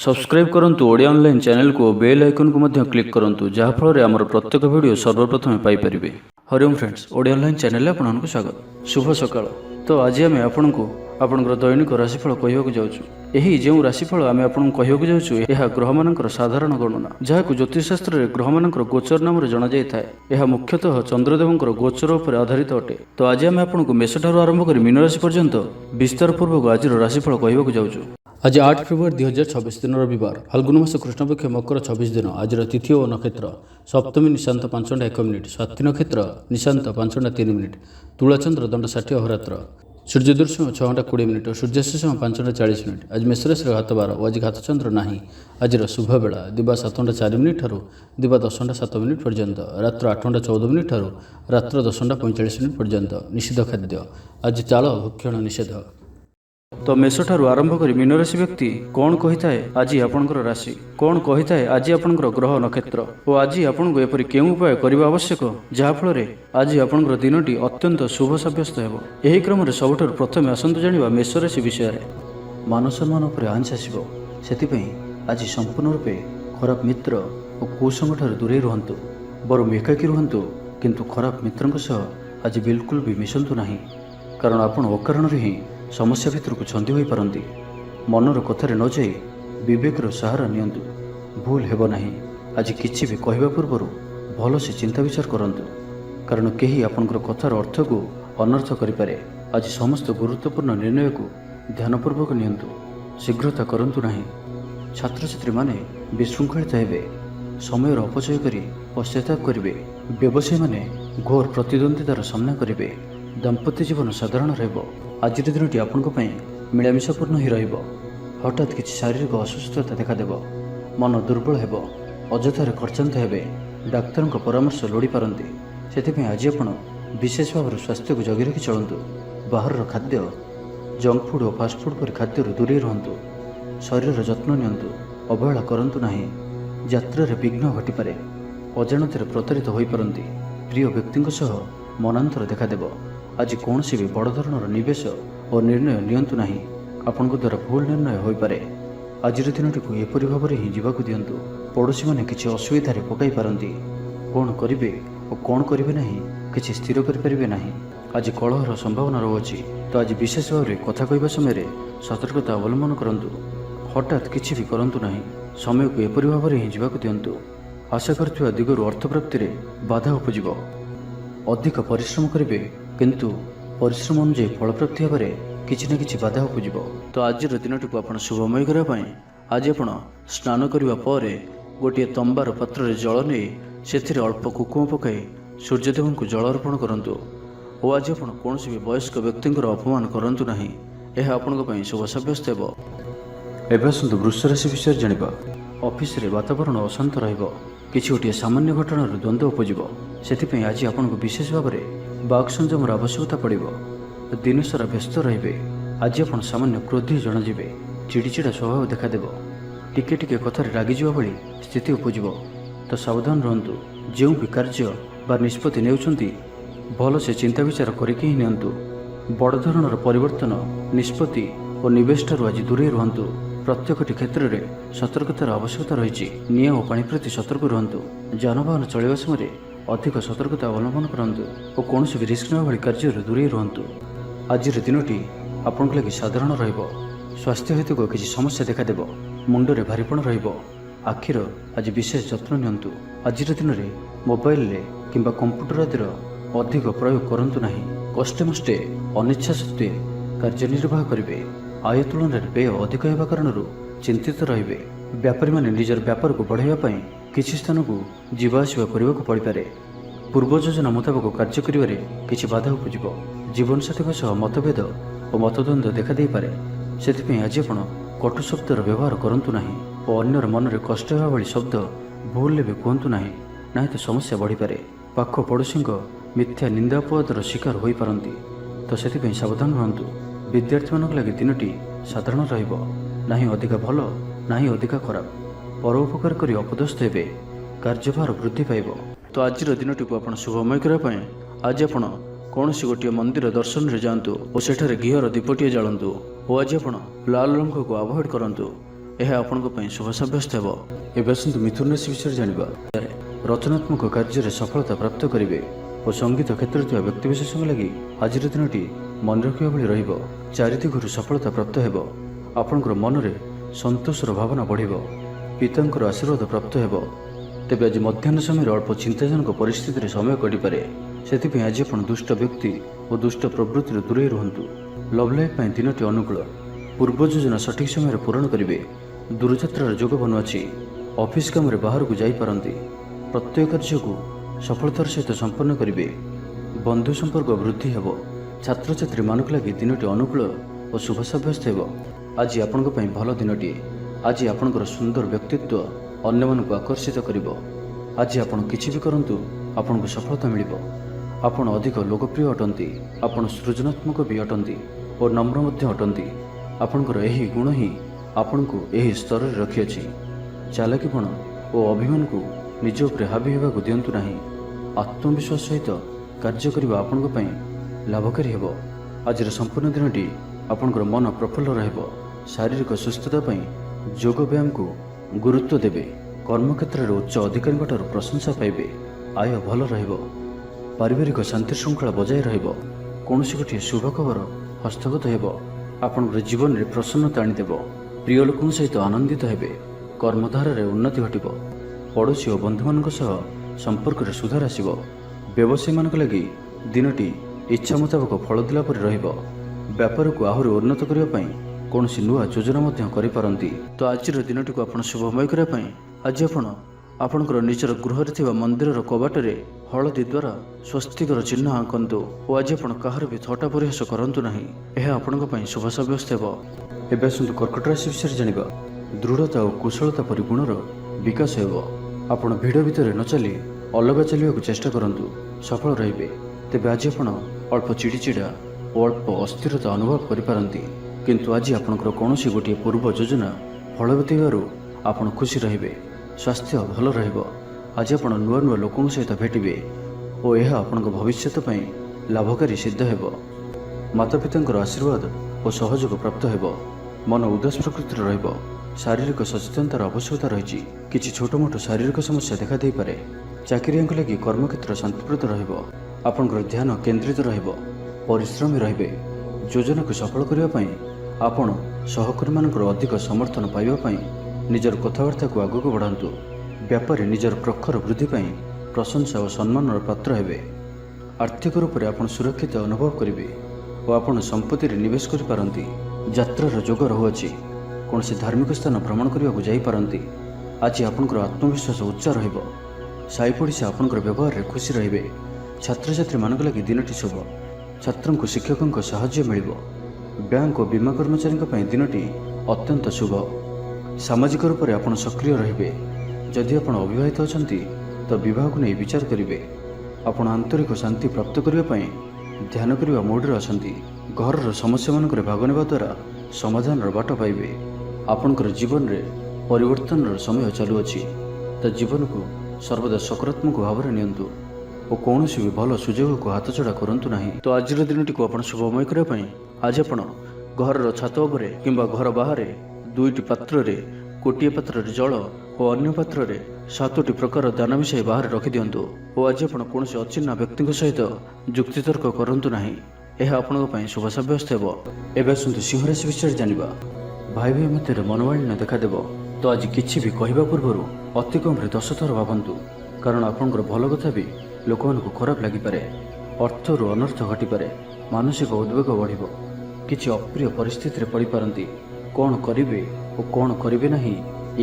Subscribe करंतु Odia online channel को bell icon को मध्य क्लिक करंतु जहाँ फल आमर प्रत्येक वीडियो सर्वप्रथम Piper. Hariom friends, Odia online channel आपको स्वागत। शुभ सकाळ। तो आज आम आपको आपणकर दैनिक राशिफल कहवाक जाऊँ। यही जो राशिफल आम आपको कहवाक जाऊँ यह ग्रह मानकर साधारण गणना जहाँ ज्योतिषशास्त्र में ग्रह मानकर गोचर नाम जना जाए। यह मुख्यतः चंद्रदेवंकर गोचर उपर आधारित अटे। तो आज आम आपको मेष ठारू आरंभ कर मीन राशि पर्यंत विस्तार पूर्वक आज राशिफल कहवाक जाऊँ। आज 8 फेब्रुआरी 2026 दिन रविवार, फाल्गुन मास कृष्णपक्ष मकर 26 दिन। आज तिथि और नक्षत्र सप्तमी निशांत 5:01 स्वाति नक्षत्र निशांत 5:03 तुलाचंद्र दंड 60 अहोरात्र सूर्यदर्शन 6:20 और सूर्यास्त समय 5:40। आज मेषराशि घात 12 और आज घातचंद्र नहीं। आज शुभ बेला दिवा 7:04 ठारू दिवा 10:07 पर्यंत, रात्र 8:14 ठारू रात्र 10:45 पर्यंत। निषिद्ध खाद्य आज चाल भक्षण निषेध। तो मेष ठारू आरंभ कर मीन राशि व्यक्ति कौन कही थाए आज आपणकर राशि कौन कही थाए आज आपणकर ग्रह नक्षत्र और आज आपको एपरि केउं उपाय करबा आवश्यक जहाँ फल आज आपणकर दिनटी अत्यंत शुभ सब्यस्त हेबो। एही क्रम रे सबठारु प्रथमे आसंतु जानिबा मेष राशि विषय रे। मान सम्मान उपर आंच आसिबो, सेतिपई आज संपूर्ण रूपे खराब मित्र और कुसंग ठारू दूरे रुहंतु। बरु एकाकी रुहंतु, किंतु खराब मित्रंक सह आज बिल्कुल भी मिशंतु नहीं, कारण आपण अकारण ही समस्या भितर को छंदी होई पारंती। मनर कथारे न जाई विवेकर सहारा नियंतु, भूल हेब नहीं। आज किछि भी कहबा पूर्व भल से चिंता विचार करंतु, कारण केही आपनकर कथार अर्थ को अनर्थ करिपारे। आज समस्त गुरुत्वपूर्ण निर्णय को ध्यानपूर्वक नियंतु, शीघ्रता करंतु नहीं। छात्र छात्री माने विशृंखलित हेबे, समय अपचय करी पश्चाताप करिवे। व्यवसायी माने घोर प्रतिद्वंदितार सामना करिवे। दाम्पत्य जीवन साधारण रहबो। आज दिनटी आपंक मिलामिशापूर्ण ही रहिबो। हठात किसी शारीरिक असुस्थता देखादेव, मन दुर्बल हेबो, अजथार खर्चांत हेबे, डाक्तर परामर्श लोड़ी पारंती। सेथिपई आज आपण विशेष भाव स्वास्थ्य को जगी रखी चलतु। बाहर खाद्य जंक फूड और फास्ट फूड पर खाद्य दूरे रुहतु। शरीर जत्न नियंतु, अवहेला करंतु नहीं। यात्रा रे विघ्न घटिपारे, अजाणत प्रतारित होई पारंती। प्रिय व्यक्ति सह मनांतर देखादेव। आज कौन भी बड़ धरणर निवेश और निर्णय नियंतु नहीं, आपण द्वारा भूल निर्णय हो पारे। आज दिनटी को एपरि भाव ही जीवाक दियंतु। पड़ोशी माने किछि असुविधा रे पकाई पारंती। कौन करिवे और कौन करिवे नहीं किछि स्थिर करि परिबे नहीं। आज कलहर संभावना रहुछि, तो आज विशेष भाव में कथा कहबा समय सतर्कता अवलंबन करंतु। हठात किछि भी करंतु नहीं, समय को एपरि भाव ही जीवाक दियंतु। आशा करथिबा दिगरु अर्थ प्राप्ति रे बाधा उपजिबो। अधिक परिश्रम करिवे, किंतु परिश्रम अनुଯାयी फल प्राप्ति हेबारे किछि न किछि बाधा उपजिबो। तो आज दिनटी को आपण शुभमय करबा पई आज आपण स्नान करिबा परे गोटे तंबार पात्र रे जल नै सेथिरे अल्प कुकुम पकाई सूर्यदेव को जल अर्पण करंतु। और आज आपण कोनोसी भी वयस्क व्यक्तिंकर अपमान करंतु नहीं, यह आपणक पई शुभ सब्यस्त हेबो। एबे आसंतु वृष राशि विषय जानिबा। ऑफिस रे वातावरण अशांत रहिबो, किछि गोटे सामान्य घटना द्वंद्व उपजिबो। सेथिपई आज आपणको विशेष भाव में बाक संयमर आवश्यकता पड़ो। दिन सारा व्यस्त रे। आज आप सामान्य क्रोधी जनाजे, चिड़चिड़ा स्वभाव देखादेव। टिके टिके कथार रागिजा भली स्थिति उपजिब, तो सावधान रहतु। जो भी कार्य बा निष्पत्ति नेउछंती भल से चिंता विचार करके ही नियंतु। बड़ धरणर परिवर्तन निष्पत्ति और निवेश ठारू आज दूरे रुहतु। प्रत्येकटी क्षेत्र में सतर्कतार आवश्यकता रही। निया और पानी प्रति सतर्क रुहतु। जानवाहन चलवा समय अधिक सतर्कता अवलंबन करंतु और कौन भी रिस्क न भली कार्य दूरे रुहतु। आज दिनटी आपण लगी साधारण रहिबो। स्वास्थ्य हेतु को किसी समस्या देखादेव। मुंडरे भारीपण रहिबो। आखिर आज विशेष जत्न नियंतु। आज दिन में मोबाइल रे किंबा कंप्यूटर आदिर अधिक प्रयोग करंतु नहीं। कष्टे मष्टे अनिच्छा सत्वे कार्यनिर्वाह करिवे। आय तुलन में व्यय अधिक होगा कारण चिंतित रहिबे। व्यापारी माने निजर व्यापार को बढ़ाइबा पई किछि स्थान को जीवा आसिबा करबा को पड़िपारे। पूर्व योजना मुताबक कार्य करिवारे किछि बाधा उपजिबो। जीवनसाथी सह मतभेद और मतद्वंद्व देखा दे पारे। सेथिपई आज आपण कटु शब्दर व्यवहार करंतु नहीं और अन्यर मन में कष्ट हेबा भली शब्द भूल भी कहतु नहीं, नहीं तो समस्या बढ़ी पारे। पाख पड़ोशी मिथ्या निंदा अपवादर शिकार होई पारंती, तो सेथिपई सावधान रहतु। विद्यार्थी मानक लगी दिनटी साधारण रहिबो। नाही अधिक भल नाही अधिक खराब। परोपकार करी अपदस्थ हेबे। कार्यभार वृद्धि पाइबो। तो आज दिनटी को आपण शुभमय करबा पई आज आपण कौन सी गोटे मंदिर दर्शन रे जातु और सेठारे घीर दीपटिए जालतु। और आज आप लाल रंग को अवॉइड करंतु। ଏହା ଆପଣଙ୍କ ପାଇଁ ଶୁଭ ସାବ୍ୟସ୍ତ ହେବ। ଏବେ ଆସନ୍ତୁ ମିଥୁନ ରାଶି ବିଷୟରେ ଜାଣିବା। ରଚନାତ୍ମକ କାର୍ଯ୍ୟରେ ସଫଳତା ପ୍ରାପ୍ତ କରିବେ ଓ ସଙ୍ଗୀତ କ୍ଷେତ୍ରରେ ଥିବା ବ୍ୟକ୍ତିବିଶେଷଙ୍କ ଲାଗି ଆଜିର ଦିନଟି ମନେ ରଖିବା ଭଳି ରହିବ। ଚାରିଦିଗରୁ ସଫଳତା ପ୍ରାପ୍ତ ହେବ। ଆପଣଙ୍କର ମନରେ ସନ୍ତୋଷର ଭାବନା ବଢ଼ିବ। ପିତାଙ୍କର ଆଶୀର୍ବାଦ ପ୍ରାପ୍ତ ହେବ। ତେବେ ଆଜି ମଧ୍ୟାହ୍ନ ସମୟରେ ଅଳ୍ପ ଚିନ୍ତାଜନକ ପରିସ୍ଥିତିରେ ସମୟ କଟିପାରେ। ସେଥିପାଇଁ ଆଜି ଆପଣ ଦୁଷ୍ଟ ବ୍ୟକ୍ତି ଓ ଦୁଷ୍ଟ ପ୍ରବୃତ୍ତିରୁ ଦୂରେଇ ରୁହନ୍ତୁ। ଲଭ୍ ଲାଇଫ୍ ପାଇଁ ଦିନଟି ଅନୁକୂଳ। ପୂର୍ବ ଯୋଜନା ସଠିକ୍ ସମୟରେ ପୂରଣ କରିବେ। ଦୂରଯାତ୍ରାର ଯୋଗ ବନୁଅଛି। ଅଫିସ୍ କାମରେ ବାହାରକୁ ଯାଇପାରନ୍ତି। ପ୍ରତ୍ୟେକ କାର୍ଯ୍ୟକୁ ସଫଳତାର ସହିତ ସମ୍ପନ୍ନ କରିବେ। ବନ୍ଧୁ ସମ୍ପର୍କ ବୃଦ୍ଧି ହେବ। ଛାତ୍ରଛାତ୍ରୀମାନଙ୍କ ଲାଗି ଦିନଟି ଅନୁକୂଳ ଓ ଶୁଭ ସାବ୍ୟସ୍ତ ହେବ। ଆଜି ଆପଣଙ୍କ ପାଇଁ ଭଲ ଦିନଟିଏ। ଆଜି ଆପଣଙ୍କର ସୁନ୍ଦର ବ୍ୟକ୍ତିତ୍ୱ ଅନ୍ୟମାନଙ୍କୁ ଆକର୍ଷିତ କରିବ। ଆଜି ଆପଣ କିଛି ବି କରନ୍ତୁ, ଆପଣଙ୍କୁ ସଫଳତା ମିଳିବ। ଆପଣ ଅଧିକ ଲୋକପ୍ରିୟ ଅଟନ୍ତି। ଆପଣ ସୃଜନାତ୍ମକ ବି ଅଟନ୍ତି ଓ ନମ୍ର ମଧ୍ୟ ଅଟନ୍ତି। ଆପଣଙ୍କର ଏହି ଗୁଣ ହିଁ ଆପଣଙ୍କୁ ଏହି ସ୍ତରରେ ରଖିଅଛି। ଚାଲାକିପଣ ଓ ଅଭିମାନକୁ ନିଜ ଉପରେ ହାବି ହେବାକୁ ଦିଅନ୍ତୁ ନାହିଁ। ଆତ୍ମବିଶ୍ୱାସ ସହିତ କାର୍ଯ୍ୟ କରିବା ଆପଣଙ୍କ ପାଇଁ ଲାଭକାରୀ ହେବ। ଆଜିର ସମ୍ପୂର୍ଣ୍ଣ ଦିନଟି ଆପଣଙ୍କର ମନ ପ୍ରଫୁଲ୍ଲ ରହିବ। ଶାରୀରିକ ସୁସ୍ଥତା ପାଇଁ ଯୋଗ ବ୍ୟାୟାମକୁ ଗୁରୁତ୍ୱ ଦେବେ। କର୍ମକ୍ଷେତ୍ରରେ ଉଚ୍ଚ ଅଧିକାରୀଙ୍କଠାରୁ ପ୍ରଶଂସା ପାଇବେ। ଆୟ ଭଲ ରହିବ। ପାରିବାରିକ ଶାନ୍ତି ଶୃଙ୍ଖଳା ବଜାୟ ରହିବ। କୌଣସି ଗୋଟିଏ ଶୁଭ ଖବର ହସ୍ତଗତ ହେବ। ଆପଣଙ୍କର ଜୀବନରେ ପ୍ରସନ୍ନତା ଆଣିଦେବ। ପ୍ରିୟ ଲୋକଙ୍କ ସହିତ ଆନନ୍ଦିତ ହେବେ। କର୍ମଧାରାରେ ଉନ୍ନତି ଘଟିବ। ପଡ଼ୋଶୀ ଓ ବନ୍ଧୁମାନଙ୍କ ସହ ସମ୍ପର୍କରେ ସୁଧାର ଆସିବ। ବ୍ୟବସାୟୀମାନଙ୍କ ଲାଗି ଦିନଟି ଇଚ୍ଛା ମୁତାବକ ଫଳ ଦେଲା ପରି ରହିବ। ବ୍ୟାପାରକୁ ଆହୁରି ଉନ୍ନତ କରିବା ପାଇଁ କୌଣସି ନୂଆ ଯୋଜନା ମଧ୍ୟ କରିପାରନ୍ତି। ତ ଆଜିର ଦିନଟିକୁ ଆପଣ ଶୁଭମୟ କରିବା ପାଇଁ ଆଜି ଆପଣ ଆପଣଙ୍କର ନିଜର ଗୃହରେ ଥିବା ମନ୍ଦିରର କବାଟରେ ହଳଦୀ ଦ୍ୱାରା ସ୍ୱସ୍ତିକର ଚିହ୍ନ ଆଙ୍କନ୍ତୁ ଓ ଆଜି ଆପଣ କାହାର ବି ଥଟ୍ଟା ପରିହାସ କରନ୍ତୁ ନାହିଁ। ଏହା ଆପଣଙ୍କ ପାଇଁ ଶୁଭ ସାବ୍ୟସ୍ତ ହେବ। ଏବେ ଆସନ୍ତୁ କର୍କଟ ରାଶି ବିଷୟରେ ଜାଣିବା। ଦୃଢ଼ତା ଓ କୁଶଳତା ପରି ଗୁଣର ବିକାଶ ହେବ। ଆପଣ ଭିଡ଼ ଭିତରେ ନ ଚାଲି ଅଲଗା ଚାଲିବାକୁ ଚେଷ୍ଟା କରନ୍ତୁ, ସଫଳ ରହିବେ। ତେବେ ଆଜି ଆପଣ ଅଳ୍ପ ଚିଡ଼ିଚିଡ଼ା ଓ ଅଳ୍ପ ଅସ୍ଥିରତା ଅନୁଭବ କରିପାରନ୍ତି। କିନ୍ତୁ ଆଜି ଆପଣଙ୍କର କୌଣସି ଗୋଟିଏ ପୂର୍ବ ଯୋଜନା ଫଳବତୀ ହେବାରୁ ଆପଣ ଖୁସି ରହିବେ। ସ୍ୱାସ୍ଥ୍ୟ ଭଲ ରହିବ। ଆଜି ଆପଣ ନୂଆ ନୂଆ ଲୋକଙ୍କ ସହିତ ଭେଟିବେ ଓ ଏହା ଆପଣଙ୍କ ଭବିଷ୍ୟତ ପାଇଁ ଲାଭକାରୀ ସିଦ୍ଧ ହେବ। ମାତାପିତାଙ୍କର ଆଶୀର୍ବାଦ ଓ ସହଯୋଗ ପ୍ରାପ୍ତ ହେବ। ମନ ଉଦାସ ପ୍ରକୃତିର ରହିବ। ଶାରୀରିକ ସଚେତନତାର ଆବଶ୍ୟକତା ରହିଛି। କିଛି ଛୋଟମୋଟ ଶାରୀରିକ ସମସ୍ୟା ଦେଖାଦେଇପାରେ। ଚାକିରିଆଙ୍କ ଲାଗି କର୍ମକ୍ଷେତ୍ର ଶାନ୍ତିପ୍ରଦ ରହିବ। ଆପଣଙ୍କର ଧ୍ୟାନ କେନ୍ଦ୍ରିତ ରହିବ। ପରିଶ୍ରମୀ ରହିବେ। ଯୋଜନାକୁ ସଫଳ କରିବା ପାଇଁ ଆପଣ ସହକର୍ମୀମାନଙ୍କର ଅଧିକ ସମର୍ଥନ ପାଇବା ପାଇଁ ନିଜର କଥାବାର୍ତ୍ତାକୁ ଆଗକୁ ବଢ଼ାନ୍ତୁ। ବ୍ୟାପାରରେ ନିଜର ପ୍ରଖର ବୃଦ୍ଧି ପାଇଁ ପ୍ରଶଂସା ଓ ସମ୍ମାନର ପାତ୍ର ହେବେ। ଆର୍ଥିକ ରୂପରେ ଆପଣ ସୁରକ୍ଷିତ ଅନୁଭବ କରିବେ ଓ ଆପଣ ସମ୍ପତ୍ତିରେ ନିବେଶ କରିପାରନ୍ତି। ଯାତ୍ରାର ଯୋଗ ରହୁଅଛି। କୌଣସି ଧାର୍ମିକ ସ୍ଥାନ ଭ୍ରମଣ କରିବାକୁ ଯାଇପାରନ୍ତି। ଆଜି ଆପଣଙ୍କର ଆତ୍ମବିଶ୍ୱାସ ଉଚ୍ଚ ରହିବ। ସାଇ ପଡ଼ିଶା ଆପଣଙ୍କର ବ୍ୟବହାରରେ ଖୁସି ରହିବେ। ଛାତ୍ରଛାତ୍ରୀମାନଙ୍କ ଲାଗି ଦିନଟି ଶୁଭ। ଛାତ୍ରଙ୍କୁ ଶିକ୍ଷକଙ୍କ ସାହାଯ୍ୟ ମିଳିବ। ବ୍ୟାଙ୍କ ଓ ବୀମା କର୍ମଚାରୀଙ୍କ ପାଇଁ ଦିନଟି ଅତ୍ୟନ୍ତ ଶୁଭ। ସାମାଜିକ ରୂପରେ ଆପଣ ସକ୍ରିୟ ରହିବେ। ଯଦି ଆପଣ ଅବିବାହିତ ଅଛନ୍ତି ତ ବିବାହକୁ ନେଇ ବିଚାର କରିବେ। ଆପଣ ଆନ୍ତରିକ ଶାନ୍ତି ପ୍ରାପ୍ତ କରିବା ପାଇଁ ଧ୍ୟାନ କରିବା ମୋଡ଼ରେ ଅଛନ୍ତି। ଘରର ସମସ୍ୟାମାନଙ୍କରେ ଭାଗ ନେବା ଦ୍ୱାରା ସମାଧାନର ବାଟ ପାଇବେ। ଆପଣଙ୍କର ଜୀବନରେ ପରିବର୍ତ୍ତନର ସମୟ ଚାଲୁଅଛି। ତ ଜୀବନକୁ ସର୍ବଦା ସକାରାତ୍ମକ ଭାବରେ ନିଅନ୍ତୁ ଓ କୌଣସି ବି ଭଲ ସୁଯୋଗକୁ ହାତଛଡ଼ା କରନ୍ତୁ ନାହିଁ। ତ ଆଜିର ଦିନଟିକୁ ଆପଣ ଶୁଭମୟ କରିବା ପାଇଁ ଆଜି ଆପଣ ଘରର ଛାତ ଉପରେ କିମ୍ବା ଘର ବାହାରେ ଦୁଇଟି ପାତ୍ରରେ ଗୋଟିଏ ପାତ୍ରରେ ଜଳ ଓ ଅନ୍ୟ ପାତ୍ରରେ 7ଟି ପ୍ରକାର ଦାନା ମିଶାଇ ବାହାରେ ରଖିଦିଅନ୍ତୁ ଓ ଆଜି ଆପଣ କୌଣସି ଅଚିହ୍ନା ବ୍ୟକ୍ତିଙ୍କ ସହିତ ଯୁକ୍ତିତର୍କ କରନ୍ତୁ ନାହିଁ। ଏହା ଆପଣଙ୍କ ପାଇଁ ଶୁଭ ସାବ୍ୟସ୍ତ ହେବ। ଏବେ ଆସନ୍ତୁ ସିଂହ ରାଶି ବିଷୟରେ ଜାଣିବା। ଭାଇ ଭାଇ ମଧ୍ୟରେ ମନୋମାଳିନ୍ୟ ଦେଖାଦେବ। ତ ଆଜି କିଛି ବି କହିବା ପୂର୍ବରୁ ଅତି କମ୍ରେ 10 ଥର ଭାବନ୍ତୁ, କାରଣ ଆପଣଙ୍କର ଭଲ କଥା ବି ଲୋକମାନଙ୍କୁ ଖରାପ ଲାଗିପାରେ। ଅର୍ଥରୁ ଅନର୍ଥ ଘଟିପାରେ। ମାନସିକ ଉଦ୍ବେଗ ବଢ଼ିବ। କିଛି ଅପ୍ରିୟ ପରିସ୍ଥିତିରେ ପଡ଼ିପାରନ୍ତି। କ'ଣ କରିବେ ଓ କ'ଣ କରିବେ ନାହିଁ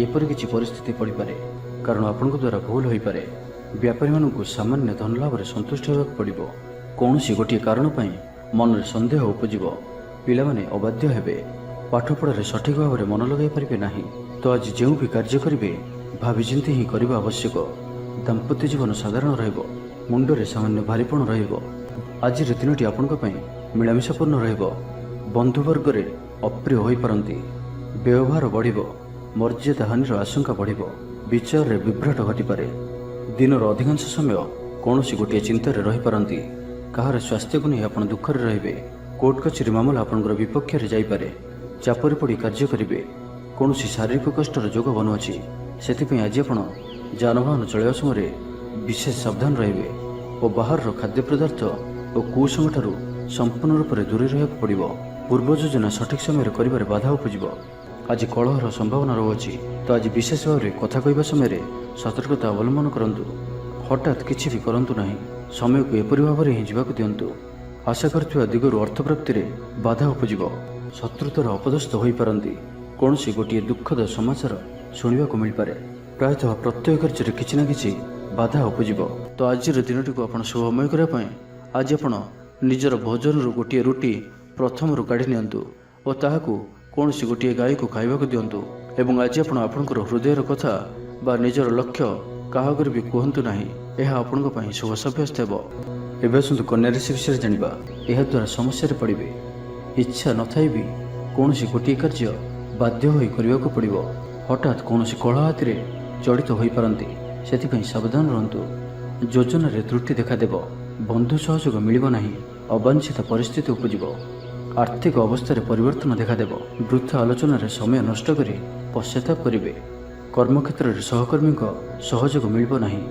ଏପରି କିଛି ପରିସ୍ଥିତି ପଡ଼ିପାରେ, କାରଣ ଆପଣଙ୍କ ଦ୍ୱାରା ଭୁଲ ହୋଇପାରେ। ବ୍ୟାପାରୀମାନଙ୍କୁ ସାମାନ୍ୟ ଧନଲାଭରେ ସନ୍ତୁଷ୍ଟ ହେବାକୁ ପଡ଼ିବ। କୌଣସି ଗୋଟିଏ କାରଣ ପାଇଁ ମନରେ ସନ୍ଦେହ ଉପୁଜିବ। ପିଲାମାନେ ଅବାଧ୍ୟ ହେବେ। ପାଠପଢ଼ାରେ ସଠିକ୍ ଭାବରେ ମନ ଲଗାଇ ପାରିବେ ନାହିଁ। ତ ଆଜି ଯେଉଁ ବି କାର୍ଯ୍ୟ କରିବେ ଭାବିଚିନ୍ତି ହିଁ କରିବା ଆବଶ୍ୟକ। ଦାମ୍ପତ୍ୟ ଜୀବନ ସାଧାରଣ ରହିବ। ମୁଣ୍ଡରେ ସାମାନ୍ୟ ଭାରିପଣ ରହିବ। ଆଜିର ଦିନଟି ଆପଣଙ୍କ ପାଇଁ ମିଳାମିଶାପୂର୍ଣ୍ଣ ରହିବ। ବନ୍ଧୁବର୍ଗରେ ଅପ୍ରିୟ ହୋଇପାରନ୍ତି। ବ୍ୟବହାର ବଢ଼ିବ। ମର୍ଯ୍ୟାଦା ହାନିର ଆଶଙ୍କା ବଢ଼ିବ। ବିଚାରରେ ବିଭ୍ରାଟ ଘଟିପାରେ। ଦିନର ଅଧିକାଂଶ ସମୟ କୌଣସି ଗୋଟିଏ ଚିନ୍ତାରେ ରହିପାରନ୍ତି। କାହାର ସ୍ୱାସ୍ଥ୍ୟକୁ ନେଇ ଆପଣ ଦୁଃଖରେ ରହିବେ। କୋର୍ଟ କଚେରୀ ମାମଲା ଆପଣଙ୍କର ବିପକ୍ଷରେ ଯାଇପାରେ। ଚାପରେ ପଡ଼ି କାର୍ଯ୍ୟ କରିବେ। କୌଣସି ଶାରୀରିକ କଷ୍ଟର ଯୋଗ ବନୁଅଛି। ସେଥିପାଇଁ ଆଜି ଆପଣ ଯାନବାହନ ଚଳାଇବା ସମୟରେ ବିଶେଷ ସାବଧାନ ରହିବେ ଓ ବାହାରର ଖାଦ୍ୟ ପଦାର୍ଥ ଓ କୁସଙ୍ଗଠାରୁ ସମ୍ପୂର୍ଣ୍ଣ ରୂପରେ ଦୂରେଇ ରହିବାକୁ ପଡ଼ିବ। ପୂର୍ବ ଯୋଜନା ସଠିକ୍ ସମୟରେ କରିବାରେ ବାଧା ଉପୁଜିବ। ଆଜି କଳହର ସମ୍ଭାବନା ରହୁଅଛି, ତ ଆଜି ବିଶେଷ ଭାବରେ କଥା କହିବା ସମୟରେ ସତର୍କତା ଅବଲମ୍ବନ କରନ୍ତୁ। ହଠାତ୍ କିଛି ବି କରନ୍ତୁ ନାହିଁ। ସମୟକୁ ଏପରି ଭାବରେ ହିଁ ଯିବାକୁ ଦିଅନ୍ତୁ। ଆଶା କରୁଥିବା ଦିଗରୁ ଅର୍ଥପ୍ରାପ୍ତିରେ ବାଧା ଉପୁଜିବ। ଶତ୍ରୁତାର ଅପଦସ୍ଥ ହୋଇପାରନ୍ତି। କୌଣସି ଗୋଟିଏ ଦୁଃଖଦ ସମାଚାର ଶୁଣିବାକୁ ମିଳିପାରେ। ପ୍ରାୟତଃ ପ୍ରତ୍ୟେକ କାର୍ଯ୍ୟରେ କିଛି ନା କିଛି ବାଧା ଉପୁଜିବ। ତ ଆଜିର ଦିନଟିକୁ ଆପଣ ଶୁଭମୟ କରିବା ପାଇଁ ଆଜି ଆପଣ ନିଜର ଭୋଜନରୁ ଗୋଟିଏ ରୁଟି ପ୍ରଥମରୁ କାଢ଼ି ନିଅନ୍ତୁ ଓ ତାହାକୁ କୌଣସି ଗୋଟିଏ ଗାଈକୁ ଖାଇବାକୁ ଦିଅନ୍ତୁ। ଏବଂ ଆଜି ଆପଣ ଆପଣଙ୍କର ହୃଦୟର କଥା ବା ନିଜର ଲକ୍ଷ୍ୟ କାହା ଆଗରେ ବି କୁହନ୍ତୁ ନାହିଁ। ଏହା ଆପଣଙ୍କ ପାଇଁ ଶୁଭ ସାବ୍ୟସ୍ତ ହେବ। ଏବେ ଆସନ୍ତୁ କନ୍ୟା ରାଶି ବିଷୟରେ ଜାଣିବା। ଏହାଦ୍ୱାରା ସମସ୍ୟାରେ ପଡ଼ିବେ। ଇଚ୍ଛା ନଥାଇ ବି କୌଣସି ଗୋଟିଏ କାର୍ଯ୍ୟ ବାଧ୍ୟ ହୋଇ କରିବାକୁ ପଡ଼ିବ। ହଠାତ୍ କୌଣସି କଳହ ହାତିରେ ଜଡ଼ିତ ହୋଇପାରନ୍ତି। ସେଥିପାଇଁ ସାବଧାନ ରୁହନ୍ତୁ। ଯୋଜନାରେ ତ୍ରୁଟି ଦେଖାଦେବ। ବନ୍ଧୁ ସହଯୋଗ ମିଳିବ ନାହିଁ। ଅବାଞ୍ଛିତ ପରିସ୍ଥିତି ଉପୁଜିବ। ଆର୍ଥିକ ଅବସ୍ଥାରେ ପରିବର୍ତ୍ତନ ଦେଖାଦେବ। ବୃଥା ଆଲୋଚନାରେ ସମୟ ନଷ୍ଟ କରି ପଶ୍ଚାତାପ କରିବେ। କର୍ମକ୍ଷେତ୍ରରେ ସହକର୍ମୀଙ୍କ ସହଯୋଗ ମିଳିବ ନାହିଁ।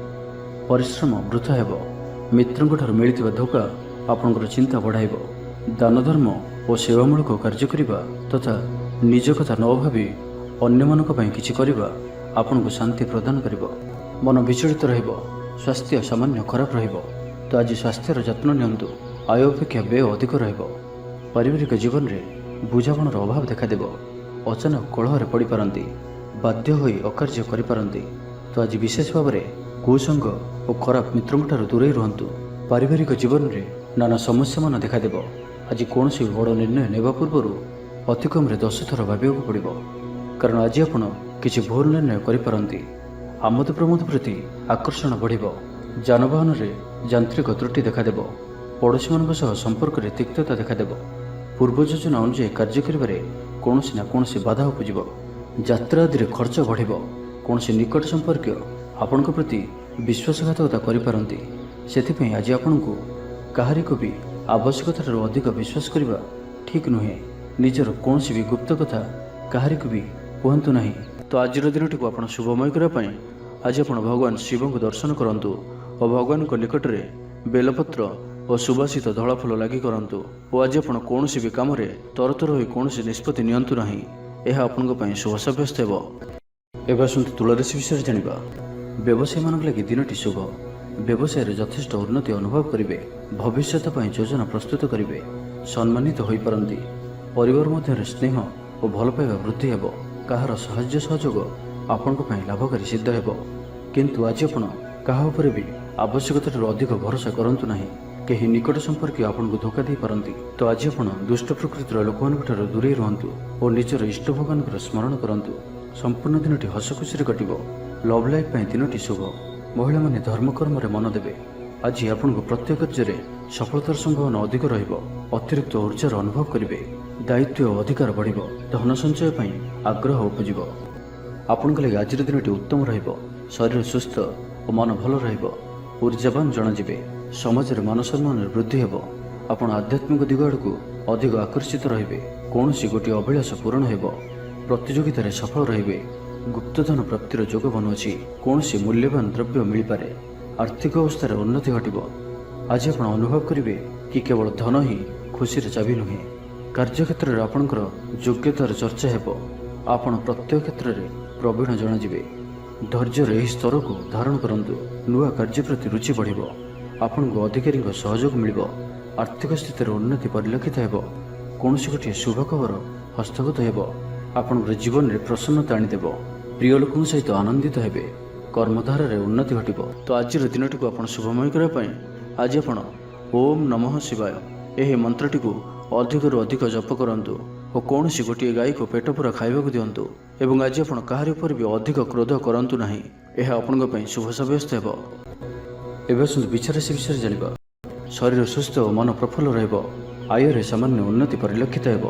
ପରିଶ୍ରମ ବୃଥା ହେବ। ମିତ୍ରଙ୍କଠାରୁ ମିଳିଥିବା ଧୋକା ଆପଣଙ୍କର ଚିନ୍ତା ବଢ଼ାଇବ। ଦାନ ଧର୍ମ ଓ ସେବାମୂଳକ କାର୍ଯ୍ୟ କରିବା ତଥା ନିଜ କଥା ନ ଭାବି ଅନ୍ୟମାନଙ୍କ ପାଇଁ କିଛି କରିବା ଆପଣଙ୍କୁ ଶାନ୍ତି ପ୍ରଦାନ କରିବ। ମନ ବିଚଳିତ ରହିବ। ସ୍ୱାସ୍ଥ୍ୟ ସାମାନ୍ୟ ଖରାପ ରହିବ। ତ ଆଜି ସ୍ୱାସ୍ଥ୍ୟର ଯତ୍ନ ନିଅନ୍ତୁ। ଆୟ ଅପେକ୍ଷା ବ୍ୟୟ ଅଧିକ ରହିବ। ପାରିବାରିକ ଜୀବନରେ ବୁଝାମଣାର ଅଭାବ ଦେଖାଦେବ। ଅଚାନକ କଳହରେ ପଡ଼ିପାରନ୍ତି। ବାଧ୍ୟ ହୋଇ ଅକାର୍ଯ୍ୟ କରିପାରନ୍ତି। ତ ଆଜି ବିଶେଷ ଭାବରେ କୁସଙ୍ଗ ଓ ଖରାପ ମିତ୍ରଙ୍କଠାରୁ ଦୂରେଇ ରୁହନ୍ତୁ। ପାରିବାରିକ ଜୀବନରେ ନାନା ସମସ୍ୟାମାନ ଦେଖାଦେବ। ଆଜି କୌଣସି ବଡ଼ ନିର୍ଣ୍ଣୟ ନେବା ପୂର୍ବରୁ ଅତି କମ୍ରେ 10 ଥର ଭାବିବାକୁ ପଡ଼ିବ। କାରଣ ଆଜି ଆପଣ କିଛି ଭୁଲ ନିର୍ଣ୍ଣୟ କରିପାରନ୍ତି। ଆମୋଦ ପ୍ରମୋଦ ପ୍ରତି ଆକର୍ଷଣ ବଢ଼ିବ। ଯାନବାହନରେ ଯାନ୍ତ୍ରିକ ତ୍ରୁଟି ଦେଖାଦେବ। ପଡ଼ୋଶୀମାନଙ୍କ ସହ ସମ୍ପର୍କରେ ତିକ୍ତତା ଦେଖାଦେବ। ପୂର୍ବ ଯୋଜନା ଅନୁଯାୟୀ କାର୍ଯ୍ୟ କରିବାରେ କୌଣସି ନା କୌଣସି ବାଧା ଉପୁଜିବ। ଯାତ୍ରା ଆଦିରେ ଖର୍ଚ୍ଚ ବଢ଼ିବ। କୌଣସି ନିକଟ ସମ୍ପର୍କୀୟ ଆପଣଙ୍କ ପ୍ରତି ବିଶ୍ୱାସଘାତକତା କରିପାରନ୍ତି। ସେଥିପାଇଁ ଆଜି ଆପଣଙ୍କୁ କାହାରିକୁ ବି ଆବଶ୍ୟକତାଠାରୁ ଅଧିକ ବିଶ୍ୱାସ କରିବା ଠିକ୍ ନୁହେଁ। ନିଜର କୌଣସି ବି ଗୁପ୍ତ କଥା କାହାରିକୁ ବି କୁହନ୍ତୁ ନାହିଁ। ତ ଆଜିର ଦିନଟିକୁ ଆପଣ ଶୁଭମୟ କରିବା ପାଇଁ ଆଜି ଆପଣ ଭଗବାନ ଶିବଙ୍କୁ ଦର୍ଶନ କରନ୍ତୁ ଓ ଭଗବାନଙ୍କ ନିକଟରେ ବେଲପତ୍ର ଓ ସୁବାସିତ ଧଳା ଫୁଲ ଲାଗି କରନ୍ତୁ। ଓ ଆଜି ଆପଣ କୌଣସି ବି କାମରେ ତରତର ହୋଇ କୌଣସି ନିଷ୍ପତ୍ତି ନିଅନ୍ତୁ ନାହିଁ। ଏହା ଆପଣଙ୍କ ପାଇଁ ଶୁଭ ସାବ୍ୟସ୍ତ ହେବ। ଏବେ ଆସନ୍ତୁ ତୁଳାରାଶି ବିଷୟରେ ଜାଣିବା। ବ୍ୟବସାୟୀମାନଙ୍କ ଲାଗି ଦିନଟି ଶୁଭ। ବ୍ୟବସାୟରେ ଯଥେଷ୍ଟ ଉନ୍ନତି ଅନୁଭବ କରିବେ। ଭବିଷ୍ୟତ ପାଇଁ ଯୋଜନା ପ୍ରସ୍ତୁତ କରିବେ। ସମ୍ମାନିତ ହୋଇପାରନ୍ତି। ପରିବାର ମଧ୍ୟରେ ସ୍ନେହ ଓ ଭଲ ପାଇବା ବୃଦ୍ଧି ହେବ। କାହାର ସାହାଯ୍ୟ ସହଯୋଗ ଆପଣଙ୍କ ପାଇଁ ଲାଭକାରୀ ସିଦ୍ଧ ହେବ। କିନ୍ତୁ ଆଜି ଆପଣ କାହା ଉପରେ ବି ଆବଶ୍ୟକତାଠାରୁ ଅଧିକ ଭରସା କରନ୍ତୁ ନାହିଁ। କେହି ନିକଟ ସମ୍ପର୍କୀୟ ଆପଣଙ୍କୁ ଧୋକା ଦେଇପାରନ୍ତି। ତ ଆଜି ଆପଣ ଦୁଷ୍ଟ ପ୍ରକୃତିର ଲୋକମାନଙ୍କଠାରୁ ଦୂରେଇ ରୁହନ୍ତୁ ଓ ନିଜର ଇଷ୍ଟ ଭଗବାନଙ୍କର ସ୍ମରଣ କରନ୍ତୁ। ସମ୍ପୂର୍ଣ୍ଣ ଦିନଟି ହସ ଖୁସିରେ କଟିବ। ଲଭ୍ ଲାଇଫ୍ ପାଇଁ ଦିନଟି ଶୁଭ। ମହିଳାମାନେ ଧର୍ମକର୍ମରେ ମନ ଦେବେ। ଆଜି ଆପଣଙ୍କୁ ପ୍ରତ୍ୟେକ କାର୍ଯ୍ୟରେ ସଫଳତାର ସମ୍ଭାବନା ଅଧିକ ରହିବ। ଅତିରିକ୍ତ ଊର୍ଜାର ଅନୁଭବ କରିବେ। ଦାୟିତ୍ୱ ଓ ଅଧିକାର ବଢ଼ିବ। ଧନ ସଞ୍ଚୟ ପାଇଁ ଆଗ୍ରହ ଉପୁଜିବ। ଆପଣଙ୍କ ଲାଗି ଆଜିର ଦିନଟି ଉତ୍ତମ ରହିବ। ଶରୀର ସୁସ୍ଥ ଓ ମନ ଭଲ ରହିବ। ଊର୍ଜାବାନ ଜଣାଯିବେ। ସମାଜରେ ମାନ ସମ୍ମାନରେ ବୃଦ୍ଧି ହେବ। ଆପଣ ଆଧ୍ୟାତ୍ମିକ ଦିଗ ଆଡ଼କୁ ଅଧିକ ଆକର୍ଷିତ ରହିବେ। କୌଣସି ଗୋଟିଏ ଅଭିଳାଷ ପୂରଣ ହେବ। ପ୍ରତିଯୋଗିତାରେ ସଫଳ ରହିବେ। ଗୁପ୍ତଧନ ପ୍ରାପ୍ତିର ଯୋଗ ବନୁଅଛି। କୌଣସି ମୂଲ୍ୟବାନ ଦ୍ରବ୍ୟ ମିଳିପାରେ। ଆର୍ଥିକ ଅବସ୍ଥାରେ ଉନ୍ନତି ଘଟିବ। ଆଜି ଆପଣ ଅନୁଭବ କରିବେ କି କେବଳ ଧନ ହିଁ ଖୁସିର ଚାବି ନୁହେଁ। କାର୍ଯ୍ୟକ୍ଷେତ୍ରରେ ଆପଣଙ୍କର ଯୋଗ୍ୟତାର ଚର୍ଚ୍ଚା ହେବ। ଆପଣ ପ୍ରତ୍ୟେକ କ୍ଷେତ୍ରରେ ପ୍ରବୀଣ ଜଣାଯିବେ। ଧୈର୍ଯ୍ୟର ଏହି ସ୍ତରକୁ ଧାରଣ କରନ୍ତୁ। ନୂଆ କାର୍ଯ୍ୟ ପ୍ରତି ରୁଚି ବଢ଼ିବ। ଆପଣଙ୍କୁ ଅଧିକାରୀଙ୍କ ସହଯୋଗ ମିଳିବ। ଆର୍ଥିକ ସ୍ଥିତିରେ ଉନ୍ନତି ପରିଲକ୍ଷିତ ହେବ। କୌଣସି ଗୋଟିଏ ଶୁଭ ଖବର ହସ୍ତଗତ ହେବ। ଆପଣଙ୍କର ଜୀବନରେ ପ୍ରସନ୍ନତା ଆଣିଦେବ। ପ୍ରିୟ ଲୋକଙ୍କ ସହିତ ଆନନ୍ଦିତ ହେବେ। କର୍ମଧାରାରେ ଉନ୍ନତି ଘଟିବ। ତ ଆଜିର ଦିନଟିକୁ ଆପଣ ଶୁଭମୟ କରିବା ପାଇଁ ଆଜି ଆପଣ ଓମ୍ ନମଃ ଶିବାୟ ଏହି ମନ୍ତ୍ରଟିକୁ ଅଧିକରୁ ଅଧିକ ଜପ କରନ୍ତୁ ଓ କୌଣସି ଗୋଟିଏ ଗାଈକୁ ପେଟ ପୂରା ଖାଇବାକୁ ଦିଅନ୍ତୁ। ଏବଂ ଆଜି ଆପଣ କାହାରି ଉପରେ ବି ଅଧିକ କ୍ରୋଧ କରନ୍ତୁ ନାହିଁ। ଏହା ଆପଣଙ୍କ ପାଇଁ ଶୁଭ ସାବ୍ୟସ୍ତ ହେବ। ଏବେ ଆସନ୍ତୁ ବିଚାରାଶି ବିଷୟରେ ଜାଣିବା। ଶରୀର ସୁସ୍ଥ ଓ ମନ ପ୍ରଫୁଲ୍ଲ ରହିବ। ଆୟରେ ସାମାନ୍ୟ ଉନ୍ନତି ପରିଲକ୍ଷିତ ହେବ।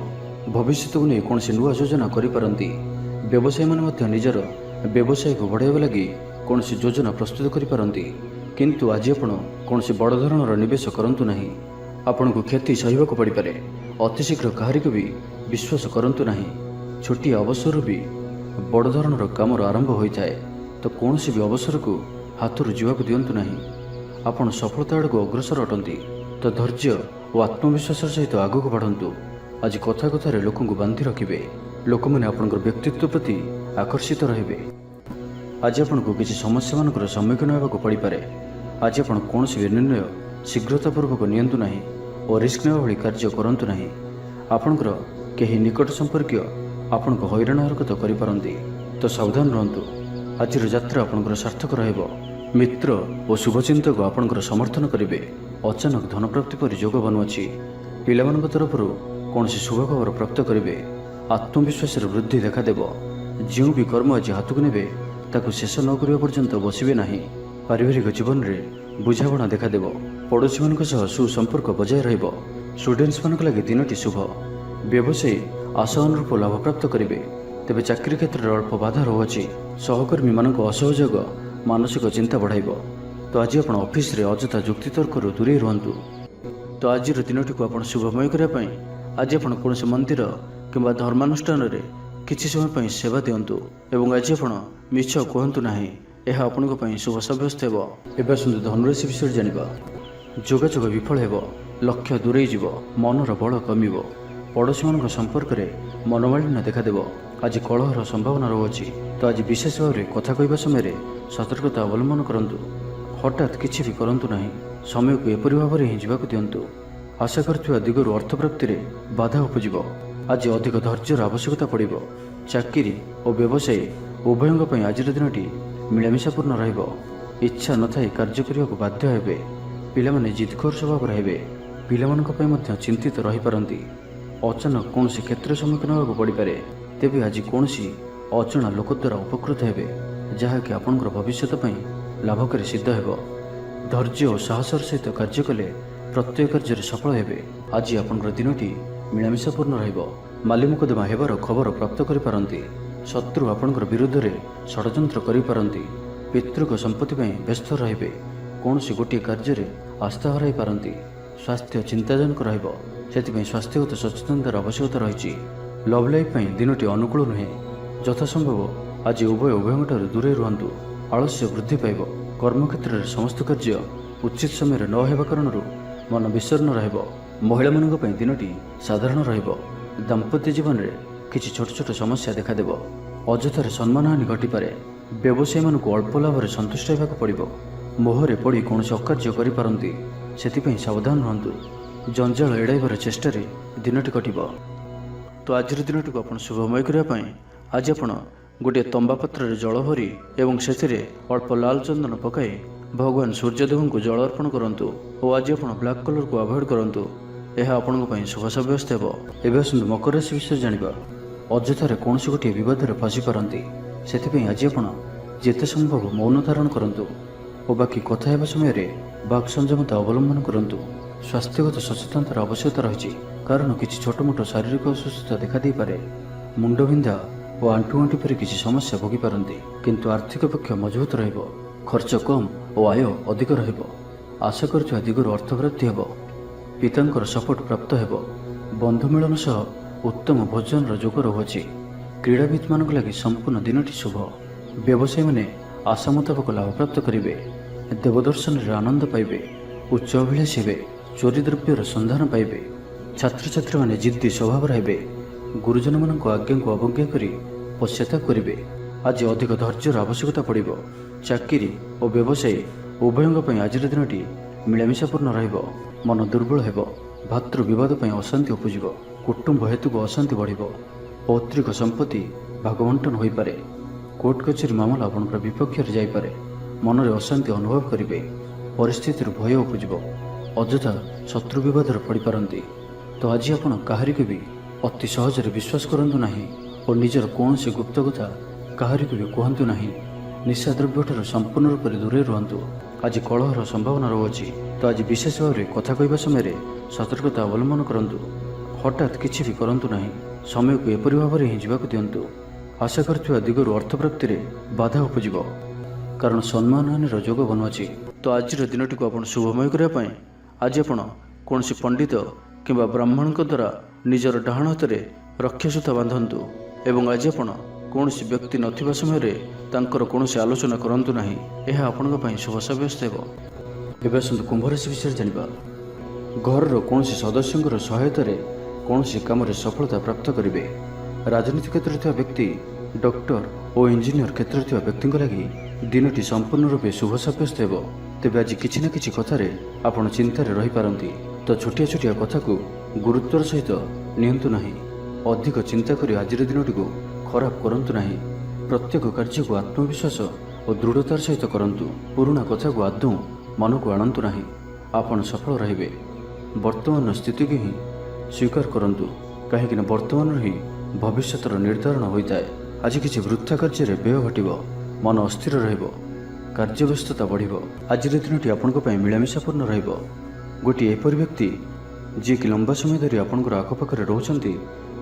ଭବିଷ୍ୟତକୁ ନେଇ କୌଣସି ନୂଆ ଯୋଜନା କରିପାରନ୍ତି। ବ୍ୟବସାୟୀମାନେ ମଧ୍ୟ ନିଜର ବ୍ୟବସାୟକୁ ବଢ଼ାଇବା ଲାଗି କୌଣସି ଯୋଜନା ପ୍ରସ୍ତୁତ କରିପାରନ୍ତି। କିନ୍ତୁ ଆଜି ଆପଣ କୌଣସି ବଡ଼ ଧରଣର ନିବେଶ କରନ୍ତୁ ନାହିଁ। ଆପଣଙ୍କୁ କ୍ଷତି ସହିବାକୁ ପଡ଼ିପାରେ। ଅତିଶୀଘ୍ର କାହାରିକୁ ବି ବିଶ୍ୱାସ କରନ୍ତୁ ନାହିଁ। ଛୋଟିଆ ଅବସରରୁ ବି ବଡ଼ ଧରଣର କାମର ଆରମ୍ଭ ହୋଇଥାଏ, ତ କୌଣସି ବି ଅବସରକୁ ହାତରୁ ଯିବାକୁ ଦିଅନ୍ତୁ ନାହିଁ। ଆପଣ ସଫଳତା ଆଡ଼କୁ ଅଗ୍ରସର ଅଟନ୍ତି, ତ ଧୈର୍ଯ୍ୟ ଓ ଆତ୍ମବିଶ୍ୱାସର ସହିତ ଆଗକୁ ବଢ଼ନ୍ତୁ। ଆଜି କଥା କଥାରେ ଲୋକଙ୍କୁ ବାନ୍ଧି ରଖିବେ। ଲୋକମାନେ ଆପଣଙ୍କର ବ୍ୟକ୍ତିତ୍ୱ ପ୍ରତି ଆକର୍ଷିତ ରହିବେ। ଆଜି ଆପଣଙ୍କୁ କିଛି ସମସ୍ୟାମାନଙ୍କର ସମ୍ମୁଖୀନ ହେବାକୁ ପଡ଼ିପାରେ। ଆଜି ଆପଣ କୌଣସି ବି ନିର୍ଣ୍ଣୟ ଶୀଘ୍ରତାପୂର୍ବକ ନିଅନ୍ତୁ ନାହିଁ ଓ ରିସ୍କ ନେବା ଭଳି କାର୍ଯ୍ୟ କରନ୍ତୁ ନାହିଁ। ଆପଣଙ୍କର କେହି ନିକଟ ସମ୍ପର୍କୀୟ ଆପଣଙ୍କୁ ହଇରାଣ ହରକତ କରିପାରନ୍ତି, ତ ସାବଧାନ ରୁହନ୍ତୁ। ଆଜିର ଯାତ୍ରା ଆପଣଙ୍କର ସାର୍ଥକ ରହିବ। ମିତ୍ର ଓ ଶୁଭଚିନ୍ତକ ଆପଣଙ୍କର ସମର୍ଥନ କରିବେ। ଅଚାନକ ଧନପ୍ରାପ୍ତି ପରି ଯୋଗ ବନୁଅଛି। ପିଲାମାନଙ୍କ ତରଫରୁ କୌଣସି ଶୁଭ ଖବର ପ୍ରାପ୍ତ କରିବେ। ଆତ୍ମବିଶ୍ୱାସରେ ବୃଦ୍ଧି ଦେଖାଦେବ। ଯେଉଁ ବି କର୍ମ ଆଜି ହାତକୁ ନେବେ ତାକୁ ଶେଷ ନ କରିବା ପର୍ଯ୍ୟନ୍ତ ବସିବେ ନାହିଁ। ପାରିବାରିକ ଜୀବନରେ ବୁଝାମଣା ଦେଖାଦେବ। ପଡ଼ୋଶୀମାନଙ୍କ ସହ ସୁସମ୍ପର୍କ ବଜାୟ ରହିବ। ଷ୍ଟୁଡେଣ୍ଟସମାନଙ୍କ ଲାଗି ଦିନଟି ଶୁଭ। ବ୍ୟବସାୟୀ ଆଶା ଅନୁରୂପ ଲାଭପ୍ରାପ୍ତ କରିବେ। ତେବେ ଚାକିରି କ୍ଷେତ୍ରରେ ଅଳ୍ପ ବାଧା ରହୁଅଛି। ସହକର୍ମୀମାନଙ୍କ ଅସହଯୋଗ ମାନସିକ ଚିନ୍ତା ବଢ଼ାଇବ। ତ ଆଜି ଆପଣ ଅଫିସରେ ଅଯଥା ଯୁକ୍ତିତର୍କରୁ ଦୂରେଇ ରୁହନ୍ତୁ। ତ ଆଜିର ଦିନଟିକୁ ଆପଣ ଶୁଭମୟ କରିବା ପାଇଁ ଆଜି ଆପଣ କୌଣସି ମନ୍ଦିର କିମ୍ବା ଧର୍ମାନୁଷ୍ଠାନରେ କିଛି ସମୟ ପାଇଁ ସେବା ଦିଅନ୍ତୁ ଏବଂ ଆଜି ଆପଣ ମିଛ କୁହନ୍ତୁ ନାହିଁ। ଏହା ଆପଣଙ୍କ ପାଇଁ ଶୁଭ ସାବ୍ୟସ୍ତ ହେବ। ଏବେ ଆସନ୍ତୁ ଧନୁରାଶି ବିଷୟରେ ଜାଣିବା। ଯୋଗାଯୋଗ ବିଫଳ ହେବ। ଲକ୍ଷ୍ୟ ଦୂରେଇ ଯିବ। ମନର ବଳ କମିବ। ପଡ଼ୋଶୀମାନଙ୍କ ସମ୍ପର୍କରେ ମନୋମାଳିନ୍ୟ ଦେଖାଦେବ। ଆଜି କଳହର ସମ୍ଭାବନା ରହୁଅଛି, ତ ଆଜି ବିଶେଷ ଭାବରେ କଥା କହିବା ସମୟରେ ସତର୍କତା ଅବଲମ୍ବନ କରନ୍ତୁ। ହଠାତ୍ କିଛି ବି କରନ୍ତୁ ନାହିଁ। ସମୟକୁ ଏପରି ଭାବରେ ହିଁ ଯିବାକୁ ଦିଅନ୍ତୁ। ଆଶା କରୁଥିବା ଦିଗରୁ ଅର୍ଥପ୍ରାପ୍ତିରେ ବାଧା ଉପୁଜିବ। ଆଜି ଅଧିକ ଧୈର୍ଯ୍ୟର ଆବଶ୍ୟକତା ପଡ଼ିବ। ଚାକିରି ଓ ବ୍ୟବସାୟୀ ଉଭୟଙ୍କ ପାଇଁ ଆଜିର ଦିନଟି ମିଳାମିଶାପୂର୍ଣ୍ଣ ରହିବ। ଇଚ୍ଛା ନଥାଇ କାର୍ଯ୍ୟ କରିବାକୁ ବାଧ୍ୟ ହେବେ। ପିଲାମାନେ ଜିଦଖୋର ସ୍ୱଭାବର ହେବେ। ପିଲାମାନଙ୍କ ପାଇଁ ମଧ୍ୟ ଚିନ୍ତିତ ରହିପାରନ୍ତି। ଅଚାନକ କୌଣସି କ୍ଷେତ୍ରରେ ସମ୍ମୁଖୀନ ହେବାକୁ ପଡ଼ିପାରେ। ତେବେ ଆଜି କୌଣସି ଅଜଣା ଲୋକ ଦ୍ୱାରା ଉପକୃତ ହେବେ, ଯାହାକି ଆପଣଙ୍କର ଭବିଷ୍ୟତ ପାଇଁ ଲାଭକାରୀ ସିଦ୍ଧ ହେବ। ଧୈର୍ଯ୍ୟ ଓ ସାହସର ସହିତ କାର୍ଯ୍ୟ କଲେ ପ୍ରତ୍ୟେକ କାର୍ଯ୍ୟରେ ସଫଳ ହେବେ। ଆଜି ଆପଣଙ୍କର ଦିନଟି ମିଳାମିଶାପୂର୍ଣ୍ଣ ରହିବ। ମାଲି ମୁକଦ୍ଦମା ହେବାର ଖବର ପ୍ରାପ୍ତ କରିପାରନ୍ତି। ଶତ୍ରୁ ଆପଣଙ୍କର ବିରୁଦ୍ଧରେ ଷଡ଼ଯନ୍ତ୍ର କରିପାରନ୍ତି। ପିତୃଙ୍କ ସମ୍ପତ୍ତି ପାଇଁ ବ୍ୟସ୍ତ ରହିବେ। କୌଣସି ଗୋଟିଏ କାର୍ଯ୍ୟରେ ଆସ୍ଥା ହରାଇ ପାରନ୍ତି। ସ୍ୱାସ୍ଥ୍ୟ ଚିନ୍ତାଜନକ ରହିବ, ସେଥିପାଇଁ ସ୍ୱାସ୍ଥ୍ୟଗତ ସଚେତନତାର ଆବଶ୍ୟକତା ରହିଛି। ଲଭ୍ ଲାଇଫ୍ ପାଇଁ ଦିନଟି ଅନୁକୂଳ ନୁହେଁ। ଯଥାସମ୍ଭବ ଆଜି ଉଭୟଙ୍କଠାରୁ ଦୂରେଇ ରୁହନ୍ତୁ। ଆଳସ୍ୟ ବୃଦ୍ଧି ପାଇବ। କର୍ମକ୍ଷେତ୍ରରେ ସମସ୍ତ କାର୍ଯ୍ୟ ଉଚିତ ସମୟରେ ନ ହେବା କାରଣରୁ ମନ ବିଷର୍ଣ୍ଣ ରହିବ। ମହିଳାମାନଙ୍କ ପାଇଁ ଦିନଟି ସାଧାରଣ ରହିବ। ଦାମ୍ପତ୍ୟ ଜୀବନରେ କିଛି ଛୋଟ ଛୋଟ ସମସ୍ୟା ଦେଖାଦେବ। ଅଯଥାରେ ସମ୍ମାନହାନି ଘଟିପାରେ। ବ୍ୟବସାୟୀମାନଙ୍କୁ ଅଳ୍ପ ଲାଭରେ ସନ୍ତୁଷ୍ଟ ହେବାକୁ ପଡ଼ିବ। ମୋହରେ ପଡ଼ି କୌଣସି ଅକାର୍ଯ୍ୟ କରିପାରନ୍ତି, ସେଥିପାଇଁ ସାବଧାନ ରୁହନ୍ତୁ। ଜଞ୍ଜାଳ ଏଡ଼ାଇବାର ଚେଷ୍ଟାରେ ଦିନଟି କଟିବ। ତ ଆଜିର ଦିନଟିକୁ ଆପଣ ଶୁଭମୟ କରିବା ପାଇଁ ଆଜି ଆପଣ ଗୋଟିଏ ତମ୍ବା ପାତ୍ରରେ ଜଳ ଭରି ଏବଂ ସେଥିରେ ଅଳ୍ପ ଲାଲ ଚନ୍ଦନ ପକାଇ ଭଗବାନ ସୂର୍ଯ୍ୟଦେବଙ୍କୁ ଜଳ ଅର୍ପଣ କରନ୍ତୁ ଓ ଆଜି ଆପଣ ବ୍ଲାକ୍ କଲର୍କୁ ଆଭଏଡ଼ କରନ୍ତୁ। ଏହା ଆପଣଙ୍କ ପାଇଁ ଶୁଭ ସାବ୍ୟସ୍ତ ହେବ। ଏବେ ଆସନ୍ତୁ ମକର ରାଶି ବିଷୟରେ ଜାଣିବା। ଅଯଥାରେ କୌଣସି ଗୋଟିଏ ବିବାଦରେ ଫସି ପାରନ୍ତି, ସେଥିପାଇଁ ଆଜି ଆପଣ ଯେତେ ସମ୍ଭବ ମୌନ ଧାରଣ କରନ୍ତୁ ଓ ବାକି କଥା ହେବା ସମୟରେ ବାକ୍ ସଂଯମତା ଅବଲମ୍ବନ କରନ୍ତୁ। ସ୍ୱାସ୍ଥ୍ୟଗତ ସଚେତନତାର ଆବଶ୍ୟକତା ରହିଛି, କାରଣ କିଛି ଛୋଟମୋଟ ଶାରୀରିକ ଅସୁସ୍ଥତା ଦେଖାଦେଇପାରେ। ମୁଣ୍ଡବିନ୍ଧା ଓ ଆଣ୍ଠୁଗଣ୍ଠି ପରି କିଛି ସମସ୍ୟା ଭୋଗିପାରନ୍ତି, କିନ୍ତୁ ଆର୍ଥିକ ପକ୍ଷ ମଜବୁତ ରହିବ। ଖର୍ଚ୍ଚ କମ୍ ଓ ଆୟ ଅଧିକ ରହିବ। ଆଶା କରୁଥିବା ଦିଗରୁ ଅର୍ଥପ୍ରାପ୍ତି ହେବ। ପିତାଙ୍କର ସପୋର୍ଟ ପ୍ରାପ୍ତ ହେବ। ବନ୍ଧୁ ମିଳନ ସହ ଉତ୍ତମ ଭୋଜନର ଯୋଗ ରହୁଅଛି। କ୍ରୀଡ଼ାବିତମାନଙ୍କ ଲାଗି ସମ୍ପୂର୍ଣ୍ଣ ଦିନଟି ଶୁଭ। ବ୍ୟବସାୟୀମାନେ ଆଶା ମୁତାବକ ଲାଭପ୍ରାପ୍ତ କରିବେ। ଦେବଦର୍ଶନରେ ଆନନ୍ଦ ପାଇବେ। ଉଚ୍ଚ ଅଭିଳାଷୀ ହେବେ। ଚୋରି ଦ୍ରବ୍ୟର ସନ୍ଧାନ ପାଇବେ। ଛାତ୍ରଛାତ୍ରୀମାନେ ଜିଦ୍ଦି ସ୍ୱଭାବର ହେବେ। ଗୁରୁଜନମାନଙ୍କ ଆଜ୍ଞାକୁ ଅବଜ୍ଞା କରି ପଶ୍ଚାତାପ କରିବେ। ଆଜି ଅଧିକ ଧୈର୍ଯ୍ୟର ଆବଶ୍ୟକତା ପଡ଼ିବ। ଚାକିରି ଓ ବ୍ୟବସାୟୀ ଉଭୟଙ୍କ ପାଇଁ ଆଜିର ଦିନଟି ମିଳାମିଶାପୂର୍ଣ୍ଣ ରହିବ। ମନ ଦୁର୍ବଳ ହେବ। ଭାତୃ ବିବାଦ ପାଇଁ ଅଶାନ୍ତି ଉପୁଜିବ। କୁଟୁମ୍ବ ହେତୁକୁ ଅଶାନ୍ତି ବଢ଼ିବ। ପୈତୃକ ସମ୍ପତ୍ତି ଭାଗବଣ୍ଟନ ହୋଇପାରେ। କୋର୍ଟ କଚେରୀ ମାମଲା ଆପଣଙ୍କର ବିପକ୍ଷରେ ଯାଇପାରେ। ମନରେ ଅଶାନ୍ତି ଅନୁଭବ କରିବେ। ପରିସ୍ଥିତିରୁ ଭୟ ଉପୁଜିବ। ଅଯଥା ଶତ୍ରୁ ବିବାଦରେ ପଡ଼ିପାରନ୍ତି। ତ ଆଜି ଆପଣ କାହାରିକୁ ବି ଅତି ସହଜରେ ବିଶ୍ୱାସ କରନ୍ତୁ ନାହିଁ ଓ ନିଜର କୌଣସି ଗୁପ୍ତ କଥା କାହାରିକୁ ବି କୁହନ୍ତୁ ନାହିଁ। ନିଶାଦ୍ରବ୍ୟଠାରୁ ସମ୍ପୂର୍ଣ୍ଣ ରୂପରେ ଦୂରେଇ ରୁହନ୍ତୁ। ଆଜି କଳହର ସମ୍ଭାବନା ରହୁଅଛି, ତ ଆଜି ବିଶେଷ ଭାବରେ କଥା କହିବା ସମୟରେ ସତର୍କତା ଅବଲମ୍ବନ କରନ୍ତୁ। ହଠାତ୍ କିଛି ବି କରନ୍ତୁ ନାହିଁ। ସମୟକୁ ଏପରି ଭାବରେ ହିଁ ଯିବାକୁ ଦିଅନ୍ତୁ। ଆଶା କରୁଥିବା ଦିଗରୁ ଅର୍ଥପ୍ରାପ୍ତିରେ ବାଧା ଉପୁଜିବ, କାରଣ ସମ୍ମାନହାନିର ଯୋଗ ବନୁଅଛି। ତ ଆଜିର ଦିନଟିକୁ ଆପଣ ଶୁଭମୟ କରିବା ପାଇଁ ଆଜି ଆପଣ କୌଣସି ପଣ୍ଡିତ କିମ୍ବା ବ୍ରାହ୍ମଣଙ୍କ ଦ୍ୱାରା ନିଜର ଡାହାଣ ହାତରେ ରକ୍ଷାସୂତା ବାନ୍ଧନ୍ତୁ ଏବଂ ଆଜି ଆପଣ କୌଣସି ବ୍ୟକ୍ତି ନଥିବା ସମୟରେ ତାଙ୍କର କୌଣସି ଆଲୋଚନା କରନ୍ତୁ ନାହିଁ, ଏହା ଆପଣଙ୍କ ପାଇଁ ଶୁଭ ସାବ୍ୟସ୍ତ ହେବ। ଏବେ ଆସନ୍ତୁ କୁମ୍ଭ ରାଶି ବିଷୟରେ ଜାଣିବା। ଘରର କୌଣସି ସଦସ୍ୟଙ୍କର ସହାୟତାରେ କୌଣସି କାମରେ ସଫଳତା ପ୍ରାପ୍ତ କରିବେ। ରାଜନୀତି କ୍ଷେତ୍ରରେ ଥିବା ବ୍ୟକ୍ତି, ଡକ୍ଟର ଓ ଇଞ୍ଜିନିୟର କ୍ଷେତ୍ରରେ ଥିବା ବ୍ୟକ୍ତିଙ୍କ ଲାଗି ଦିନଟି ସମ୍ପୂର୍ଣ୍ଣ ରୂପେ ଶୁଭ ସାବ୍ୟସ୍ତ ହେବ। ତେବେ ଆଜି କିଛି ନା କିଛି କଥାରେ ଆପଣ ଚିନ୍ତାରେ ରହିପାରନ୍ତି, ତ ଛୋଟିଆ ଛୋଟିଆ କଥାକୁ ଗୁରୁତ୍ୱର ସହିତ ନିଅନ୍ତୁ ନାହିଁ। ଅଧିକ ଚିନ୍ତା କରି ଆଜିର ଦିନଟିକୁ ଖରାପ କରନ୍ତୁ ନାହିଁ। ପ୍ରତ୍ୟେକ କାର୍ଯ୍ୟକୁ ଆତ୍ମବିଶ୍ୱାସ ଓ ଦୃଢ଼ତାର ସହିତ କରନ୍ତୁ। ପୁରୁଣା କଥାକୁ ଆଦୌ ମନକୁ ଆଣନ୍ତୁ ନାହିଁ। ଆପଣ ସଫଳ ରହିବେ। ବର୍ତ୍ତମାନର ସ୍ଥିତିକୁ ହିଁ ସ୍ୱୀକାର କରନ୍ତୁ, କାହିଁକିନା ବର୍ତ୍ତମାନରୁ ହିଁ ଭବିଷ୍ୟତର ନିର୍ଦ୍ଧାରଣ ହୋଇଥାଏ। ଆଜି କିଛି ବୃଥା କାର୍ଯ୍ୟରେ ବ୍ୟୟ ଘଟିବ, ମନ ଅସ୍ଥିର ରହିବ, କାର୍ଯ୍ୟବ୍ୟସ୍ତତା ବଢ଼ିବ। ଆଜିର ଦିନଟି ଆପଣଙ୍କ ପାଇଁ ମିଳାମିଶାପୂର୍ଣ୍ଣ ରହିବ। ଗୋଟିଏ ଏପରି ବ୍ୟକ୍ତି ଯିଏକି ଲମ୍ବା ସମୟ ଧରି ଆପଣଙ୍କର ଆଖପାଖରେ ରହୁଛନ୍ତି,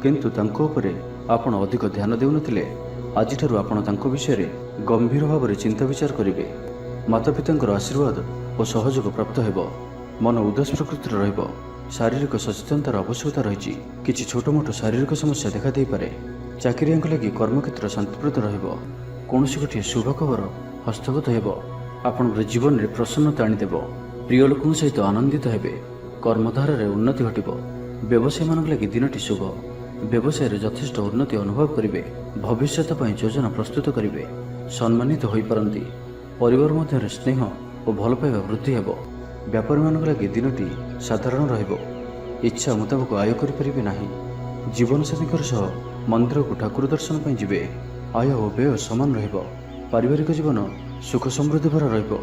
କିନ୍ତୁ ତାଙ୍କ ଉପରେ ଆପଣ ଅଧିକ ଧ୍ୟାନ ଦେଉନଥିଲେ, ଆଜିଠାରୁ ଆପଣ ତାଙ୍କ ବିଷୟରେ ଗମ୍ଭୀର ଭାବରେ ଚିନ୍ତା ବିଚାର କରିବେ। ମାତାପିତାଙ୍କର ଆଶୀର୍ବାଦ ଓ ସହଯୋଗ ପ୍ରାପ୍ତ ହେବ। ମନ ଉଦାସ ପ୍ରକୃତିର ରହିବ। ଶାରୀରିକ ସଚେତନତାର ଆବଶ୍ୟକତା ରହିଛି। କିଛି ଛୋଟମୋଟ ଶାରୀରିକ ସମସ୍ୟା ଦେଖାଦେଇପାରେ। ଚାକିରିଆଙ୍କ ଲାଗି କର୍ମକ୍ଷେତ୍ର ଶାନ୍ତିପ୍ରଦ ରହିବ। କୌଣସି ଗୋଟିଏ ଶୁଭ ଖବର ହସ୍ତଗତ ହେବ। ଆପଣଙ୍କର ଜୀବନରେ ପ୍ରସନ୍ନତା ଆଣିଦେବ। ପ୍ରିୟ ଲୋକଙ୍କ ସହିତ ଆନନ୍ଦିତ ହେବେ। କର୍ମଧାରାରେ ଉନ୍ନତି ଘଟିବ। ବ୍ୟବସାୟୀମାନଙ୍କ ଲାଗି ଦିନଟି ଶୁଭ। ବ୍ୟବସାୟରେ ଯଥେଷ୍ଟ ଉନ୍ନତି ଅନୁଭବ କରିବେ। ଭବିଷ୍ୟତ ପାଇଁ ଯୋଜନା ପ୍ରସ୍ତୁତ କରିବେ। ସମ୍ମାନିତ ହୋଇପାରନ୍ତି। ପରିବାର ମଧ୍ୟରେ ସ୍ନେହ ଓ ଭଲ ପାଇବା ବୃଦ୍ଧି ହେବ। ବ୍ୟାପାରୀମାନଙ୍କ ଲାଗି ଦିନଟି ସାଧାରଣ ରହିବ। ଇଚ୍ଛା ମୁତାବକ ଆୟ କରିପାରିବେ ନାହିଁ। ଜୀବନସାଥୀଙ୍କ ସହ ମନ୍ଦିରକୁ ଠାକୁର ଦର୍ଶନ ପାଇଁ ଯିବେ। ଆୟ ଓ ବ୍ୟୟ ସମାନ ରହିବ। ପାରିବାରିକ ଜୀବନ ସୁଖ ସମୃଦ୍ଧି ଭରା ରହିବ।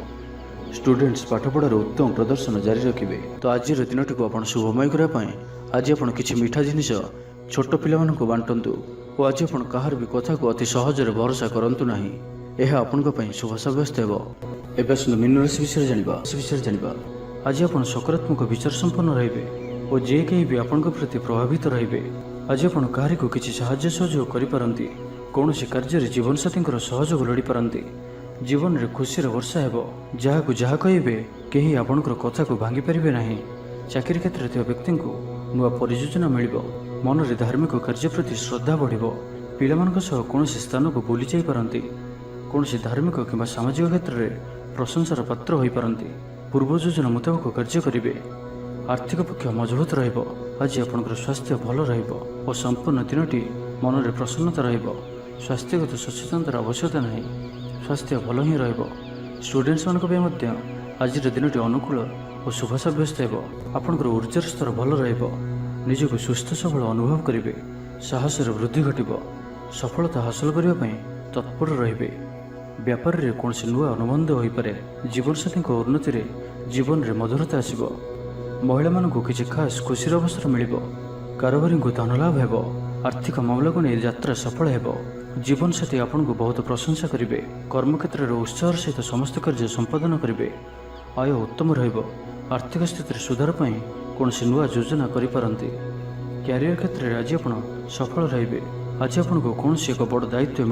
ଷ୍ଟୁଡେଣ୍ଟସ୍ ପାଠପଢ଼ାରେ ଉତ୍ତମ ପ୍ରଦର୍ଶନ ଜାରି ରଖିବେ। ତ ଆଜିର ଦିନଟିକୁ ଆପଣ ଶୁଭମୟ କରିବା ପାଇଁ ଆଜି ଆପଣ କିଛି ମିଠା ଜିନିଷ ଛୋଟ ପିଲାମାନଙ୍କୁ ବାଣ୍ଟନ୍ତୁ ଓ ଆଜି ଆପଣ କାହାର ବି କଥାକୁ ଅତି ସହଜରେ ଭରସା କରନ୍ତୁ ନାହିଁ। ଏହା ଆପଣଙ୍କ ପାଇଁ ଶୁଭ ସାବ୍ୟସ୍ତ ହେବ। ଏବେ ଆସନ୍ତୁ ମୀନ ରାଶି ବିଷୟରେ ଜାଣିବା। ଆଜି ଆପଣ ସକାରାତ୍ମକ ବିଚାର ସମ୍ପନ୍ନ ରହିବେ ଓ ଯେ କେହି ବି ଆପଣଙ୍କ ପ୍ରତି ପ୍ରଭାବିତ ରହିବେ। ଆଜି ଆପଣ କାହାରିକୁ କିଛି ସାହାଯ୍ୟ ସହଯୋଗ କରିପାରନ୍ତି। କୌଣସି କାର୍ଯ୍ୟରେ ଜୀବନସାଥୀଙ୍କର ସହଯୋଗ ଲୋଡ଼ିପାରନ୍ତି। ଜୀବନରେ ଖୁସିର ବର୍ଷା ହେବ। ଯାହାକୁ ଯାହା କହିବେ କେହି ଆପଣଙ୍କର କଥାକୁ ଭାଙ୍ଗିପାରିବେ ନାହିଁ। ଚାକିରି କ୍ଷେତ୍ରରେ ଥିବା ବ୍ୟକ୍ତିଙ୍କୁ ନୂଆ ପରିଯୋଜନା ମିଳିବ। ମନରେ ଧାର୍ମିକ କାର୍ଯ୍ୟ ପ୍ରତି ଶ୍ରଦ୍ଧା ବଢ଼ିବ। ପିଲାମାନଙ୍କ ସହ କୌଣସି ସ୍ଥାନକୁ ବୁଲି ଯାଇପାରନ୍ତି। କୌଣସି ଧାର୍ମିକ କିମ୍ବା ସାମାଜିକ କ୍ଷେତ୍ରରେ ପ୍ରଶଂସାର ପାତ୍ର ହୋଇପାରନ୍ତି। ପୂର୍ବ ଯୋଜନା ମୁତାବକ କାର୍ଯ୍ୟ କରିବେ। ଆର୍ଥିକ ପକ୍ଷ ମଜବୁତ ରହିବ। ଆଜି ଆପଣଙ୍କର ସ୍ୱାସ୍ଥ୍ୟ ଭଲ ରହିବ ଓ ସମ୍ପୂର୍ଣ୍ଣ ଦିନଟି ମନରେ ପ୍ରସନ୍ନତା ରହିବ। ସ୍ୱାସ୍ଥ୍ୟଗତ ସଚେତନତାର ଆବଶ୍ୟକତା ନାହିଁ। ସ୍ୱାସ୍ଥ୍ୟ ଭଲ ହିଁ ରହିବ। ଷ୍ଟୁଡେଣ୍ଟସ୍ମାନଙ୍କ ପାଇଁ ମଧ୍ୟ ଆଜିର ଦିନଟି ଅନୁକୂଳ ଓ ଶୁଭ ସାବ୍ୟସ୍ତ ହେବ। ଆପଣଙ୍କର ଉର୍ଜାର ସ୍ତର ଭଲ ରହିବ। ନିଜକୁ ସୁସ୍ଥ ସବଳ ଅନୁଭବ କରିବେ। ସାହସର ବୃଦ୍ଧି ଘଟିବ। ସଫଳତା ହାସଲ କରିବା ପାଇଁ ତତ୍ପର ରହିବେ। ବ୍ୟାପାରରେ କୌଣସି ନୂଆ ଅନୁବନ୍ଧ ହୋଇପାରେ। ଜୀବନସାଥୀଙ୍କ ଉନ୍ନତିରେ ଜୀବନରେ ମଧୁରତା ଆସିବ। ମହିଳାମାନଙ୍କୁ କିଛି ଖାସ୍ ଖୁସିର ଅବସର ମିଳିବ। କାରବାରୀଙ୍କୁ ଧନଲାଭ ହେବ। ଆର୍ଥିକ ମାମଲାକୁ ନେଇ ଯାତ୍ରା ସଫଳ ହେବ। ଜୀବନସାଥୀ ଆପଣଙ୍କୁ ବହୁତ ପ୍ରଶଂସା କରିବେ। କର୍ମକ୍ଷେତ୍ରରେ ଉତ୍ସାହର ସହିତ ସମସ୍ତ କାର୍ଯ୍ୟ ସମ୍ପାଦନ କରିବେ। ଆୟ ଉତ୍ତମ ରହିବ। ଆର୍ଥିକ ସ୍ଥିତିରେ ସୁଧାର ପାଇଁ କୌଣସି ନୂଆ ଯୋଜନା କରିପାରନ୍ତି। କ୍ୟାରିୟର କ୍ଷେତ୍ରରେ ଆଜି ଆପଣ ସଫଳ ରହିବେ। ଆଜି ଆପଣଙ୍କୁ କୌଣସି ଏକ ବଡ଼ ଦାୟିତ୍ୱ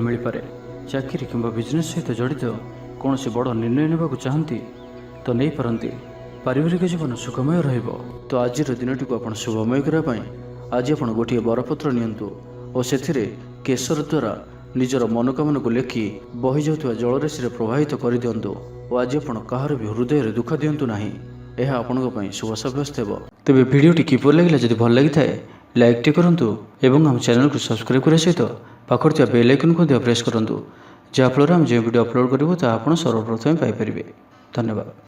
ମିଳିପାରେ। ଚାକିରି କିମ୍ବା ବିଜନେସ୍ ସହିତ ଜଡ଼ିତ କୌଣସି ବଡ଼ ନିର୍ଣ୍ଣୟ ନେବାକୁ ଚାହାନ୍ତି ତ ନେଇପାରନ୍ତି। ପାରିବାରିକ ଜୀବନ ସୁଖମୟ ରହିବ। ତ ଆଜିର ଦିନଟିକୁ ଆପଣ ଶୁଭମୟ କରିବା ପାଇଁ ଆଜି ଆପଣ ଗୋଟିଏ ବରପତ୍ର ନିଅନ୍ତୁ ଓ ସେଥିରେ କେଶର ଦ୍ୱାରା ନିଜର ମନୋକାମନାକୁ ଲେଖି ବହିଯାଉଥିବା ଜଳରାଶିରେ ପ୍ରବାହିତ କରିଦିଅନ୍ତୁ ଓ ଆଜି ଆପଣ କାହାର ବି ହୃଦୟରେ ଦୁଃଖ ଦିଅନ୍ତୁ ନାହିଁ। ଏହା ଆପଣଙ୍କ ପାଇଁ ଶୁଭ ସାବ୍ୟସ୍ତ ହେବ। ତେବେ ଭିଡ଼ିଓଟି କିପରି ଲାଗିଲା? ଯଦି ଭଲ ଲାଗିଥାଏ ଲାଇକ୍ଟି କରନ୍ତୁ ଏବଂ ଆମ ଚ୍ୟାନେଲକୁ ସବସ୍କ୍ରାଇବ୍ କରିବା ସହିତ ପାଖରେ ଥିବା ବେଲ୍ ଆଇକନ୍କୁ ମଧ୍ୟ ପ୍ରେସ୍ କରନ୍ତୁ, ଯାହାଫଳରେ ଆମେ ଯେଉଁ ଭିଡ଼ିଓ ଅପଲୋଡ଼ କରିବୁ ତାହା ଆପଣ ସର୍ବପ୍ରଥମେ ପାଇପାରିବେ। ଧନ୍ୟବାଦ।